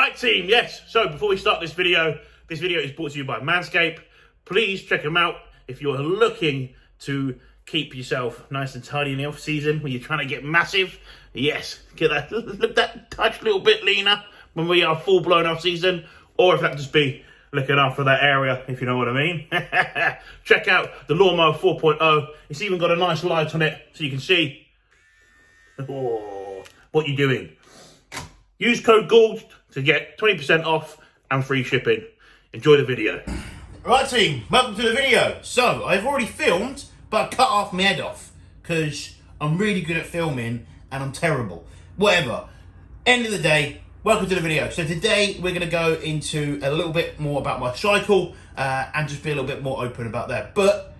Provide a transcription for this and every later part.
Right, team, yes. So before we start this video is brought to you by Manscaped. Please check them out if you're looking to keep yourself nice and tidy in the off season when you're trying to get massive. Yes, get that touch a little bit leaner when we are full blown off season, or if that just be looking after that area, if you know what I mean. Check out the Lawnmower 4.0. It's even got a nice light on it so you can see what you're doing. Use code GOLD to get 20% off and free shipping. Enjoy the video. Right, team, welcome to the video. So, I've already filmed, but I cut half my head off because I'm really good at filming and I'm terrible. Whatever. End of the day, welcome to the video. So today we're going to go into a little bit more about my cycle and just be a little bit more open about that. But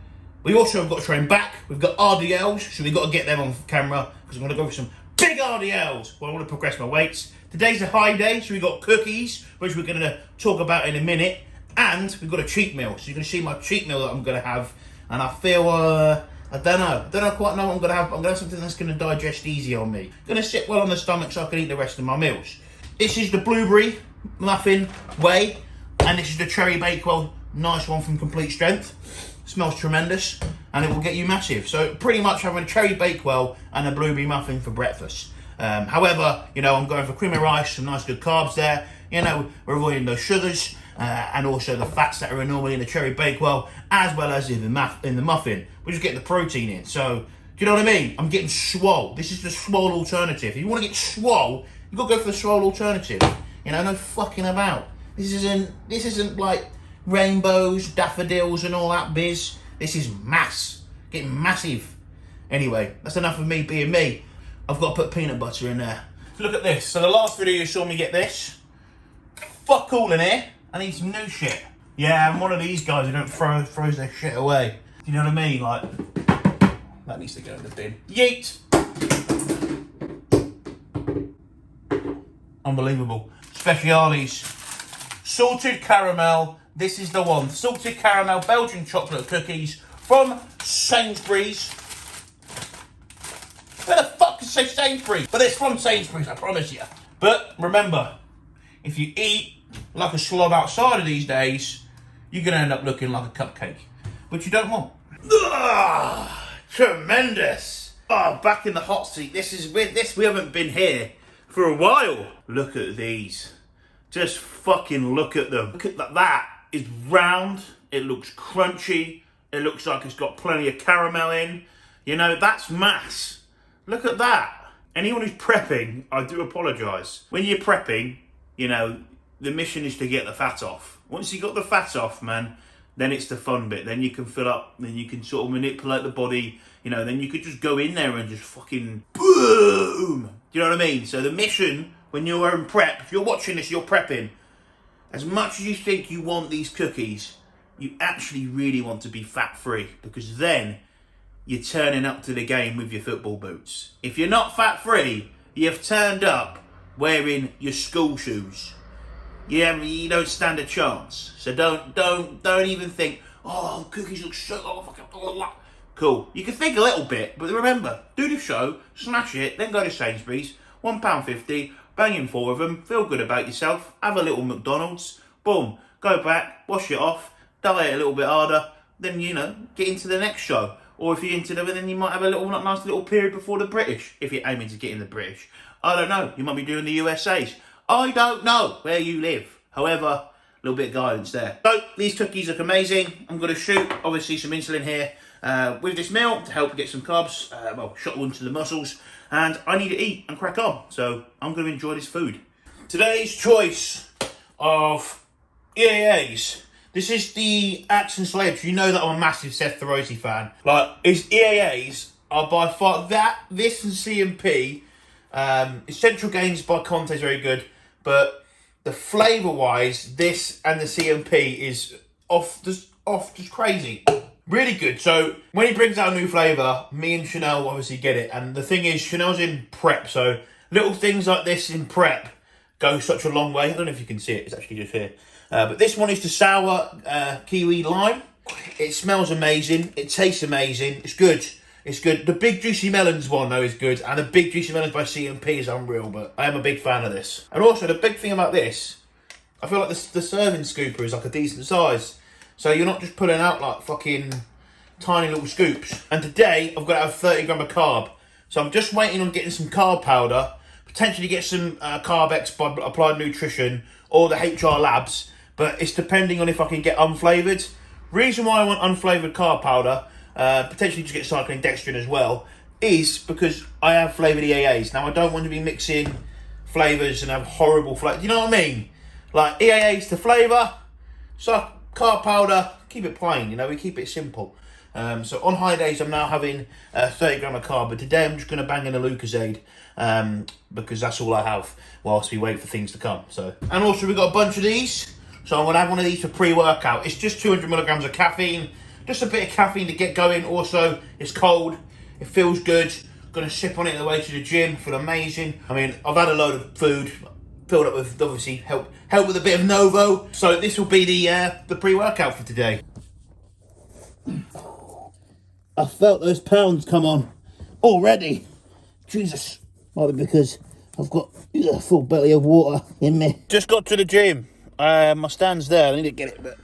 we also have got to train back. We've got RDLs, so we've got to get them on camera because I'm going to go for some big RDLs. Well, I want to progress my weights. Today's a high day, so we've got cookies, which we're going to talk about in a minute. And we've got a cheat meal. So you're going to see my cheat meal that I'm going to have. And I feel, I don't quite know what I'm going to have. But I'm going to have something that's going to digest easy on me. Going to sit well on the stomach so I can eat the rest of my meals. This is the blueberry muffin whey. And this is the cherry bakewell, nice one from Complete Strength. Smells tremendous. And it will get you massive. So pretty much having a cherry bakewell and a blueberry muffin for breakfast. However, you know, I'm going for cream of rice, some nice good carbs there. You know, we're avoiding those sugars and also the fats that are normally in the cherry bakewell, as well as in the muffin. We're just getting the protein in. So, do you know what I mean? I'm getting swole. This is the swole alternative. If you want to get swole, you've got to go for the swole alternative. You know, no fucking about. This isn't like rainbows, daffodils, and all that biz. This is mass. Getting massive. Anyway, that's enough of me being me. I've got to put peanut butter in there. Look at this. So the last video you saw me get this. Fuck all in here. I need some new shit. Yeah, I'm one of these guys who don't throws their shit away. Do you know what I mean? Like, that needs to go in the bin. Yeet. Unbelievable. Speciales. Salted caramel. This is the one. Salted caramel Belgian chocolate cookies from Sainsbury's. Where the fuck does it say Sainsbury's? But it's from Sainsbury's, I promise you. But remember, if you eat like a slob outside of these days, you're going to end up looking like a cupcake, which you don't want. Tremendous. Back in the hot seat. We haven't been here for a while. Look at these. Just fucking look at them. Look at that. That is round. It looks crunchy. It looks like it's got plenty of caramel in. You know, that's mass. Look at that. Anyone who's prepping, I do apologise. When you're prepping, you know, the mission is to get the fat off. Once you got the fat off, man, then it's the fun bit. Then you can fill up, then you can sort of manipulate the body, you know, then you could just go in there and just fucking boom. Do you know what I mean? So the mission, when you're in prep, if you're watching this, you're prepping, as much as you think you want these cookies, you actually really want to be fat-free, because then you're turning up to the game with your football boots. If you're not fat-free, you've turned up wearing your school shoes. You don't stand a chance. So don't even think, oh, cookies look so cool. You can think a little bit, but remember, do the show, smash it, then go to Sainsbury's, £1.50, bang in 4 of them, feel good about yourself, have a little McDonald's, boom, go back, wash it off, diet a little bit harder, then, you know, get into the next show. Or if you're into them, then you might have a little nice little period before the British, if you're aiming to get in the British. I don't know. You might be doing the USA's. I don't know where you live. However, a little bit of guidance there. So, these cookies look amazing. I'm going to shoot, obviously, some insulin here with this meal to help get some carbs, shot into the muscles. And I need to eat and crack on. So, I'm going to enjoy this food. Today's choice of EAAs. This is the Axe and Slabs. You know that I'm a massive Seth Thoreausi fan. Like, his EAAs are by far this and CMP. Essential Gains by Conte is very good, but the flavour-wise, this and the CMP is off just crazy. Really good. So when he brings out a new flavour, me and Chanel obviously get it. And the thing is, Chanel's in prep, so little things like this in prep go such a long way. I don't know if you can see it. It's actually just here. But this one is the sour kiwi lime. It smells amazing. It tastes amazing. It's good. It's good. The Big Juicy Melons one, though, is good. And the Big Juicy Melons by CMP is unreal, but I am a big fan of this. And also, the big thing about this, I feel like the serving scooper is like a decent size. So you're not just pulling out like fucking tiny little scoops. And today, I've got to have 30 gram of carb. So I'm just waiting on getting some carb powder, potentially get some Carb X by Applied Nutrition or the HR Labs. But it's depending on if I can get unflavoured. Reason why I want unflavoured carb powder, potentially just get cycling dextrin as well, is because I have flavoured EAAs. Now I don't want to be mixing flavours and have horrible flavours. You know what I mean? Like EAAs to flavour, so carb powder, keep it plain. You know, we keep it simple. So on high days I'm now having 30 gram of carb, but today I'm just going to bang in a Lucozade because that's all I have whilst we wait for things to come. So, and also we've got a bunch of these. So I'm going to have one of these for pre-workout. It's just 200 milligrams of caffeine. Just a bit of caffeine to get going. Also, it's cold. It feels good. Going to sip on it on the way to the gym. Feel amazing. I mean, I've had a load of food. Filled up with, obviously, help with a bit of Novo. So this will be the pre-workout for today. I felt those pounds come on already. Jesus. Might be because I've got a full belly of water in me. Just got to the gym. My stand's there. I need to get it, but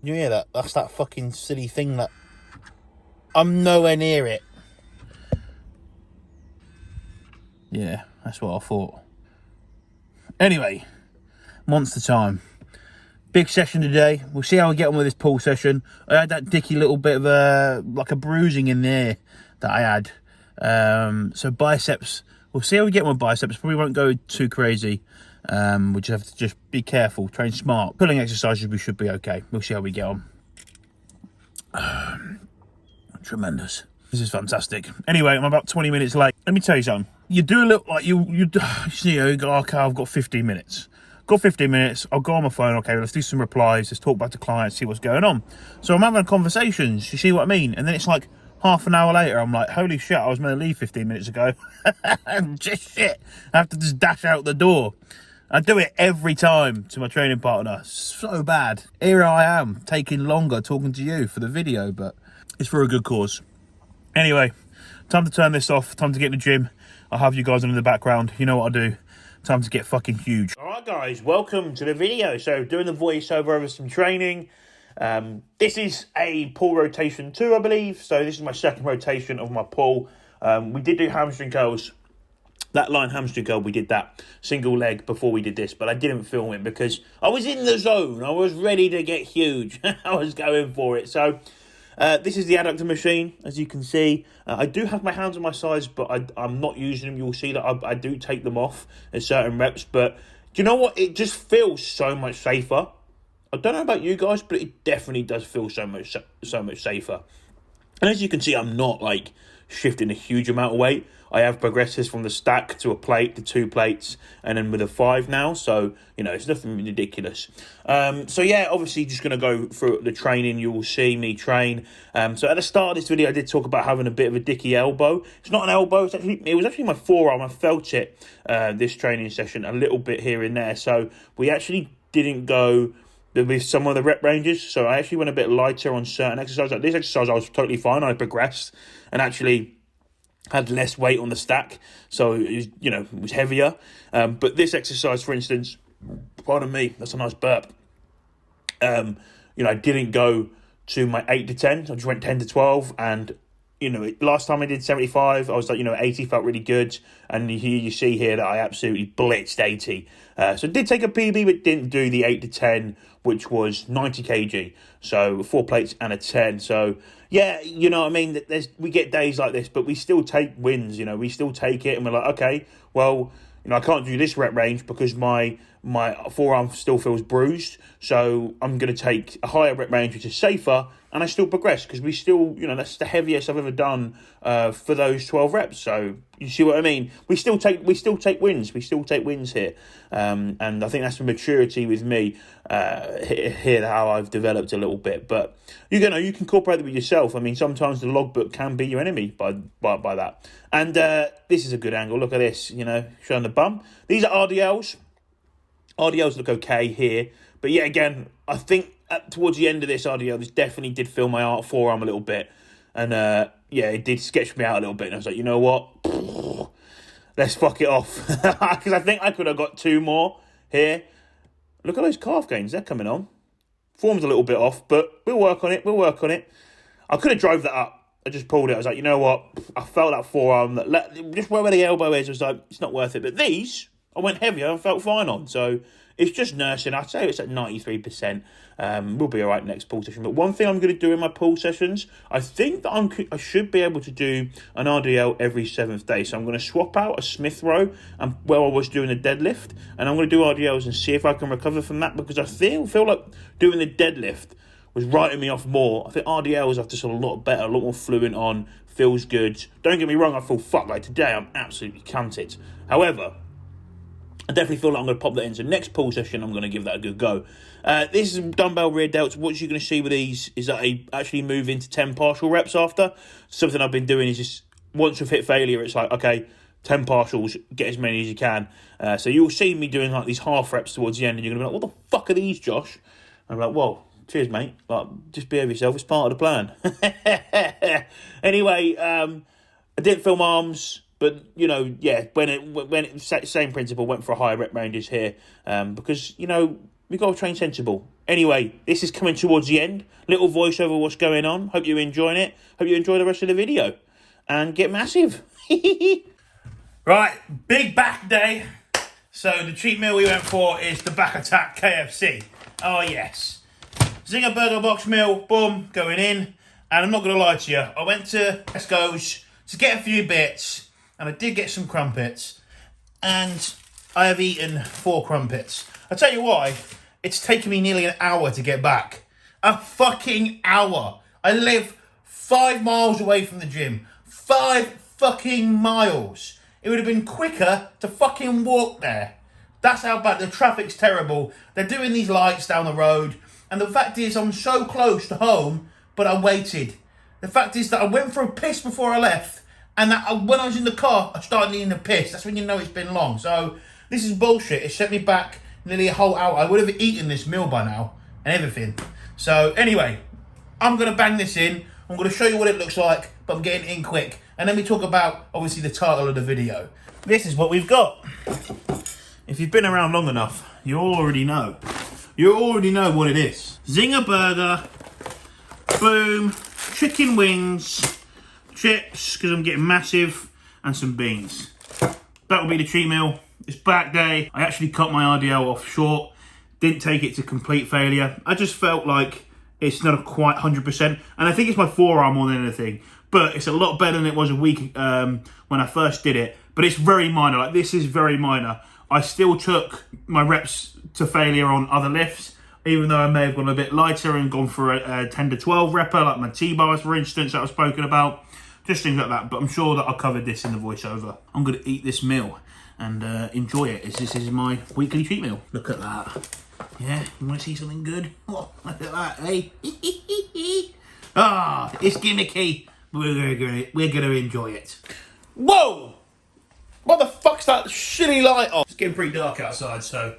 you hear that? That's that fucking silly thing that I'm nowhere near it. Yeah, that's what I thought. Anyway, monster time. Big session today. We'll see how we get on with this pull session. I had that dicky little bit of a bruising in there that I had. So biceps. We'll see how we get on with biceps. Probably won't go too crazy. We just have to just be careful, train smart. Pulling exercises, we should be okay. We'll see how we get on. Tremendous. This is fantastic. Anyway, I'm about 20 minutes late. Let me tell you something. You do a little like you go, okay, I've got 15 minutes. Got 15 minutes. I'll go on my phone. Okay, let's do some replies. Let's talk back to clients, see what's going on. So I'm having conversations. You see what I mean? And then it's like half an hour later, I'm like, holy shit, I was meant to leave 15 minutes ago. Just shit. I have to just dash out the door. I do it every time to my training partner. So bad. Here I am, taking longer talking to you for the video, but it's for a good cause. Anyway, time to turn this off. Time to get in the gym. I'll have you guys on in the background. You know what I do. Time to get fucking huge. All right, guys, welcome to the video. So, doing the voiceover over some training. This is a pull rotation 2, I believe. So, this is my second rotation of my pull. We did do hamstring curls. That line hamstring curl, we did that single leg before we did this, but I didn't film it because I was in the zone. I was ready to get huge. I was going for it. So, this is the adductor machine, as you can see. I do have my hands on my sides, but I'm not using them. You'll see that I do take them off at certain reps. But do you know what? It just feels so much safer. I don't know about you guys, but it definitely does feel so much safer. And as you can see, I'm not like shifting a huge amount of weight. I have progressed this from the stack to a plate to 2 plates and then with a 5 now. So, you know, it's nothing ridiculous. So, yeah, obviously just going to go through the training. You will see me train. So at the start of this video, I did talk about having a bit of a dicky elbow. It's not an elbow. It was actually my forearm. I felt it this training session a little bit here and there. So we actually didn't go with some of the rep ranges. So I actually went a bit lighter on certain exercises. Like this exercise, I was totally fine. I progressed and actually had less weight on the stack, so it was, it was heavier. But this exercise, for instance, pardon me, that's a nice burp. I didn't go to my 8 to 10. I just went 10 to 12, and last time I did 75, I was like, 80 felt really good, and here you see here that I absolutely blitzed 80. So I did take a PB, but didn't do the 8 to 10, which was 90 kg. So 4 plates and a 10. So yeah, we get days like this, but we still take wins. We still take it, and we're like, okay, well, I can't do this rep range because my forearm still feels bruised. So I'm going to take a higher rep range, which is safer, and I still progress because we still, that's the heaviest I've ever done for those 12 reps. So you see what I mean? We still take wins. We still take wins here, and I think that's the maturity with me here. How I've developed a little bit, but you can incorporate it with yourself. I mean, sometimes the logbook can be your enemy by that. And this is a good angle. Look at this. Showing the bum. These are RDLs. RDLs look okay here, but yeah, again, I think towards the end of this RDL, this definitely did feel my forearm a little bit, and yeah, it did sketch me out a little bit. And I was like, you know what? Let's fuck it off. Because I think I could have got 2 more here. Look at those calf gains. They're coming on. Form's a little bit off, but we'll work on it. We'll work on it. I could have drove that up. I just pulled it. I was like, you know what? I felt that forearm, just where the elbow is, I was like, it's not worth it. But these, I went heavier and felt fine on. So it's just nursing. I'd say it's at 93%. We'll be all right next pull session. But one thing I'm going to do in my pull sessions, I think that I should be able to do an RDL every 7th day. So I'm going to swap out a Smith row and where I was doing the deadlift. And I'm going to do RDLs and see if I can recover from that. Because I feel like doing the deadlift was writing me off more. I think RDLs are just a lot better, a lot more fluent on, feels good. Don't get me wrong, I feel fucked. Like today, I'm absolutely cunted. However, I definitely feel like I'm going to pop that in. So next pull session, I'm going to give that a good go. This is dumbbell rear delts. What you're going to see with these is that I actually move into 10 partial reps after. Something I've been doing is just, once we've hit failure, it's like, okay, 10 partials, get as many as you can. So you'll see me doing like these half reps towards the end, and you're going to be like, what the fuck are these, Josh? I'm like, whoa. Cheers, mate. Like, just behave yourself. It's part of the plan. Anyway, I didn't film arms, but you know, yeah, when it same principle, went for a higher rep ranges here, because you know we got to train sensible. Anyway, this is coming towards the end. Little voiceover, what's going on? Hope you're enjoying it. Hope you enjoy the rest of the video, and get massive. Right, big back day. So the cheat meal we went for is the back attack KFC. Oh yes. Zinger burger box meal, boom, going in. And I'm not going to lie to you, I went to Tesco's to get a few bits, and I did get some crumpets, and I have eaten 4 crumpets. I'll tell you why, it's taken me nearly an hour to get back. A fucking hour. I live 5 miles away from the gym. 5 fucking miles. It would have been quicker to fucking walk there. That's how bad, the traffic's terrible. They're doing these lights down the road. And the fact is, I'm so close to home, but I waited. The fact is that I went for a piss before I left, and that when I was in the car, I started needing a piss. That's when you know it's been long. So this is bullshit. It set me back nearly a whole hour. I would have eaten this meal by now and everything. So anyway, I'm going to bang this in. I'm going to show you what it looks like, but I'm getting in quick. And then we talk about, obviously, the title of the video. This is what we've got. If you've been around long enough, you already know. You already know what it is. Zinger burger, boom, chicken wings, chips, because I'm getting massive, and some beans. That'll be the cheat meal. It's back day. I actually cut my RDL off short. Didn't take it to complete failure. I just felt like it's not quite 100%. And I think it's my forearm more than anything. But it's a lot better than it was a week when I first did it. But it's very minor. Like, this is very minor. I still took my reps to failure on other lifts, even though I may have gone a bit lighter and gone for a 10 to 12 repper, like my T-bars, for instance, that I've spoken about. Just things like that. But I'm sure that I'll cover this in the voiceover. I'm going to eat this meal and enjoy it, as this is my weekly cheat meal. Look at that. Yeah, you want to see something good? Oh, look at that, eh? Ah, it's gimmicky. We're gonna enjoy it. Whoa! What the fuck's that shitty light on? It's getting pretty dark outside, so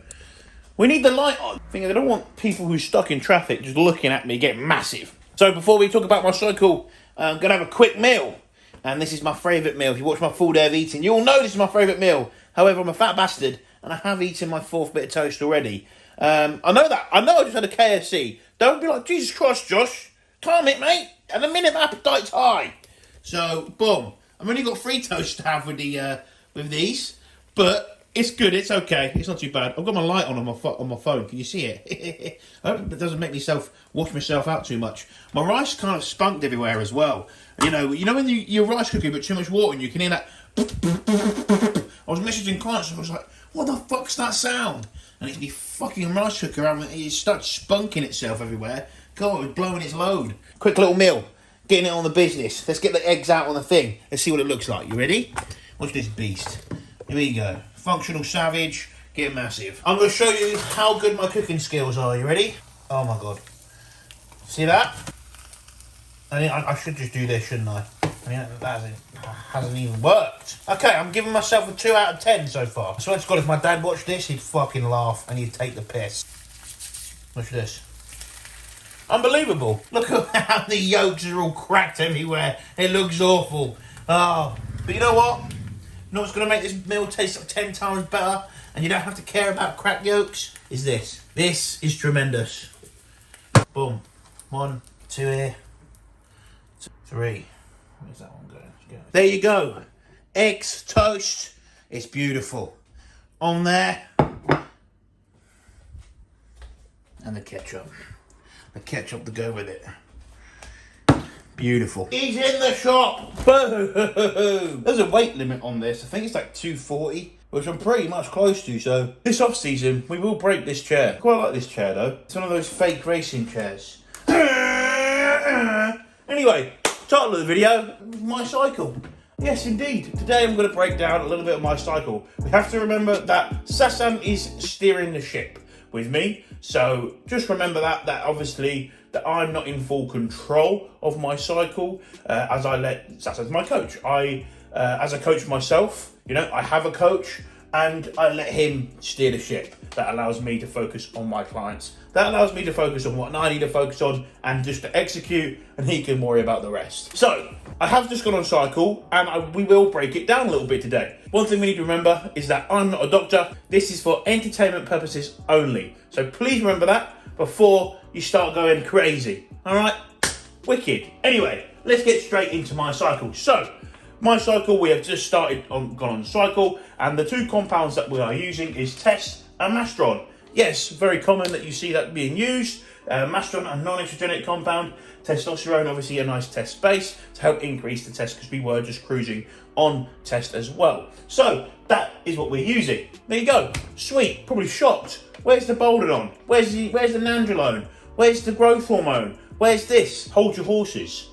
we need the light on. I think I don't want people who are stuck in traffic just looking at me getting massive. So before we talk about my cycle, I'm gonna have a quick meal. And this is my favourite meal. If you watch my full day of eating, you'll know this is my favourite meal. However, I'm a fat bastard, and I have eaten my 4th bit of toast already. I know that. I know I just had a KFC. Don't be like, Jesus Christ, Josh. Calm it, mate. And a minute, my appetite's high. So, boom. I've only got 3 toasts to have with these, but it's good. It's okay. It's not too bad. I've got my light on my phone. Can you see it? I hope it doesn't make wash myself out too much. My rice kind of spunked everywhere as well. You know when your rice cooker put too much water and you can hear that. I was messaging clients and I was like, what the fuck's that sound? And it's the fucking rice cooker, it starts spunking itself everywhere. God, it was blowing its load. Quick little meal, getting it on the business. Let's get the eggs out on the thing. Let's see what it looks like. You ready? Watch this beast. Here we go. Functional savage, get massive. I'm going to show you how good my cooking skills are. You ready? Oh my God. See that? I should just do this, shouldn't I? I mean, that hasn't even worked. Okay, I'm giving myself a 2 out of 10 so far. I swear to God, if my dad watched this, he'd fucking laugh and he'd take the piss. Watch this. Unbelievable. Look at how the yolks are all cracked everywhere. It looks awful. Oh, but you know what? You know what's going to make this meal taste like 10 times better, and you don't have to care about cracked yolks? Is this. This is tremendous. Boom. 1, 2 here. 3. Where's that one going? There you go. Eggs, toast. It's beautiful. On there. And the ketchup. The ketchup to go with it. Beautiful. He's in the shop. Boom. There's a weight limit on this. I think it's like 240, which I'm pretty much close to. So this off season, we will break this chair. Quite like this chair though. It's one of those fake racing chairs. Anyway, title of the video, my cycle. Yes, indeed. Today I'm going to break down a little bit of my cycle. We have to remember that Sasan is steering the ship with me. So just remember that obviously that I'm not in full control of my cycle, as I let Sasan's my coach. As a coach myself, you know, I have a coach and I let him steer the ship. That allows me to focus on my clients. That allows me to focus on what I need to focus on and just to execute, and he can worry about the rest. So I have just gone on cycle, and we will break it down a little bit today. One thing we need to remember is that I'm not a doctor. This is for entertainment purposes only. So please remember that before you start going crazy. All right? Wicked. Anyway, let's get straight into my cycle. So my cycle, we have just gone on cycle, and the two compounds that we are using is Test and Mastron. Yes, very common that you see that being used. Mastron, a non-estrogenic compound. Testosterone, obviously a nice test base to help increase the test, because we were just cruising on test as well. So that is what we're using. There you go. Sweet. Probably shocked. Where's the Boldenon? Where's the Nandrolone? Where's the growth hormone? Where's this? Hold your horses.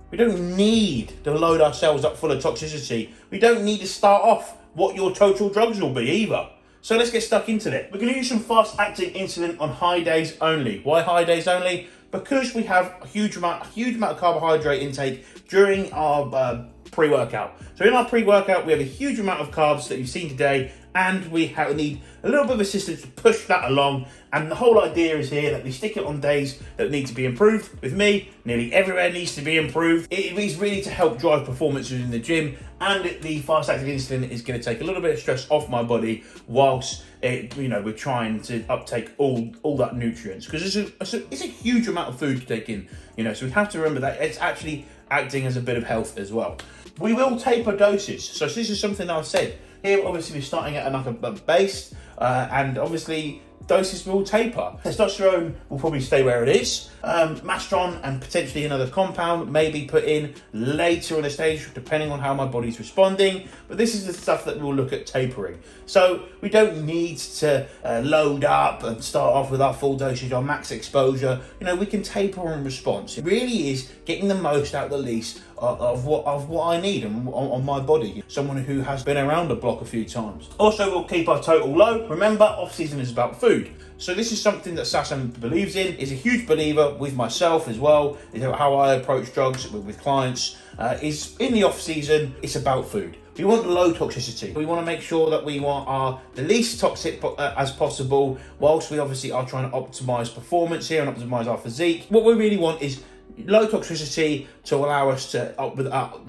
We don't need to load ourselves up full of toxicity. We don't need to start off what your total drugs will be either. So let's get stuck into it. We're going to use some fast-acting insulin on high days only. Why high days only? Because we have a huge amount of carbohydrate intake during our pre-workout. So in our pre-workout, we have a huge amount of carbs that you've seen today, and we need a little bit of assistance to push that along. And the whole idea is here that we stick it on days that need to be improved. With me, nearly everywhere needs to be improved. It is really to help drive performances in the gym, and the fast-acting insulin is going to take a little bit of stress off my body whilst we're trying to uptake all that nutrients, because it's a huge amount of food to take in. So we have to remember that it's actually acting as a bit of health as well. We will taper doses. So this is something that I've said. Here, obviously, we're starting at a base, and obviously doses will taper. Testosterone will probably stay where it is. Mastron and potentially another compound may be put in later in the stage, depending on how my body's responding. But this is the stuff that we'll look at tapering. So we don't need to load up and start off with our full dosage, our max exposure. We can taper in response. It really is getting the most out of the least of what I need on my body. Someone who has been around the block a few times. Also, we'll keep our total low. Remember, off-season is about food. So this is something that Sasan believes in, is a huge believer with myself as well, is how I approach drugs with clients, is in the off-season, it's about food. We want low toxicity. We want to make sure that we want the least toxic as possible, whilst we obviously are trying to optimize performance here and optimize our physique. What we really want is low toxicity to allow us to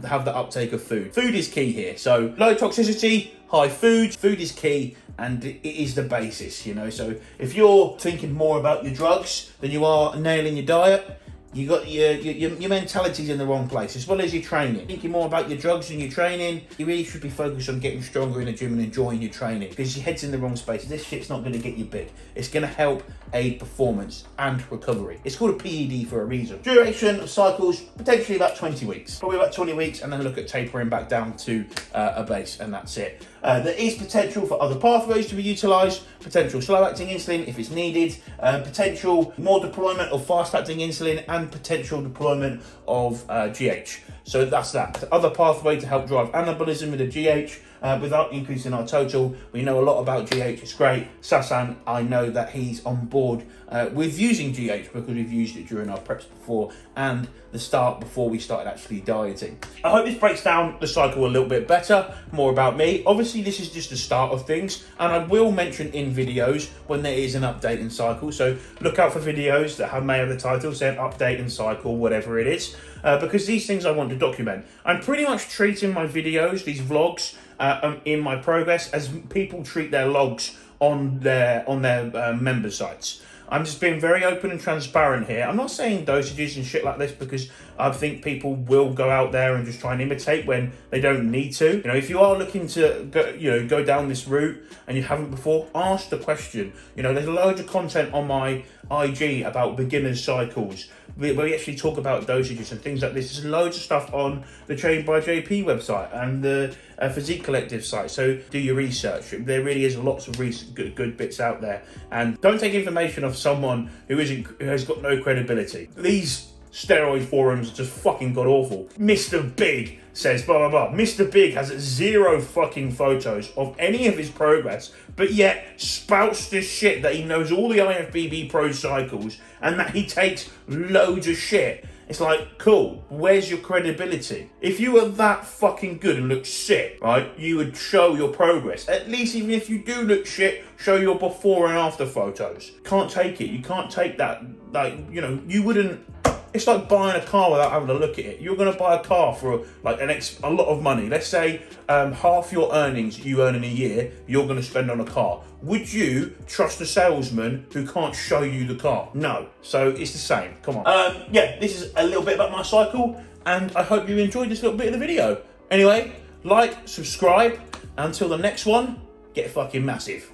have the uptake of food. Food is key here. So low toxicity, high food. Food is key, and it is the basis, So if you're thinking more about your drugs than you are nailing your diet, you got your mentality's in the wrong place, as well as your training. Thinking more about your drugs and your training, you really should be focused on getting stronger in the gym and enjoying your training, because your head's in the wrong space. This shit's not going to get you big. It's going to help aid performance and recovery. It's called a PED for a reason. Duration of cycles, potentially about 20 weeks. Probably about 20 weeks, and then look at tapering back down to a base, and that's it. There is potential for other pathways to be utilised, potential slow-acting insulin if it's needed, potential more deployment of fast-acting insulin, and potential deployment of GH. So that's that. The other pathway to help drive anabolism with a GH, without increasing our total. We know a lot about GH, it's great. Sasan, I know that he's on board with using GH because we've used it during our preps before and the start before we started actually dieting. I hope this breaks down the cycle a little bit better, more about me. Obviously, this is just the start of things, and I will mention in videos when there is an update in cycle. So look out for videos that may have the title said update and cycle, whatever it is, because these things I want to document. I'm pretty much treating my videos, these vlogs, in my progress as people treat their logs on their member sites. I'm just being very open and transparent here. I'm not saying dosages and shit like this because I think people will go out there and just try and imitate when they don't need to. You know, if you are looking to go down this route and you haven't before, ask the question. You know, there's loads of content on my IG about beginners cycles where we actually talk about dosages and things like this. There's loads of stuff on the Trained by JP website and the Physique Collective site, so do your research. There really is lots of good bits out there, and don't take information off someone who has got no credibility. These steroid forums are just fucking god awful. Mr. Big says blah blah blah. Mr. Big has 0 fucking photos of any of his progress, but yet spouts this shit that he knows all the IFBB pro cycles and that he takes loads of shit. It's like, cool, where's your credibility? If you were that fucking good and looked sick, right, you would show your progress. At least even if you do look shit, show your before and after photos. Can't take it. You can't take that, like, you know, you wouldn't. It's like buying a car without having a look at it. You're going to buy a car for like a lot of money. Let's say half your earnings you earn in a year, you're going to spend on a car. Would you trust a salesman who can't show you the car? No. So it's the same. Come on. Yeah, this is a little bit about my cycle, and I hope you enjoyed this little bit of the video. Anyway, like, subscribe. Until the next one, get fucking massive.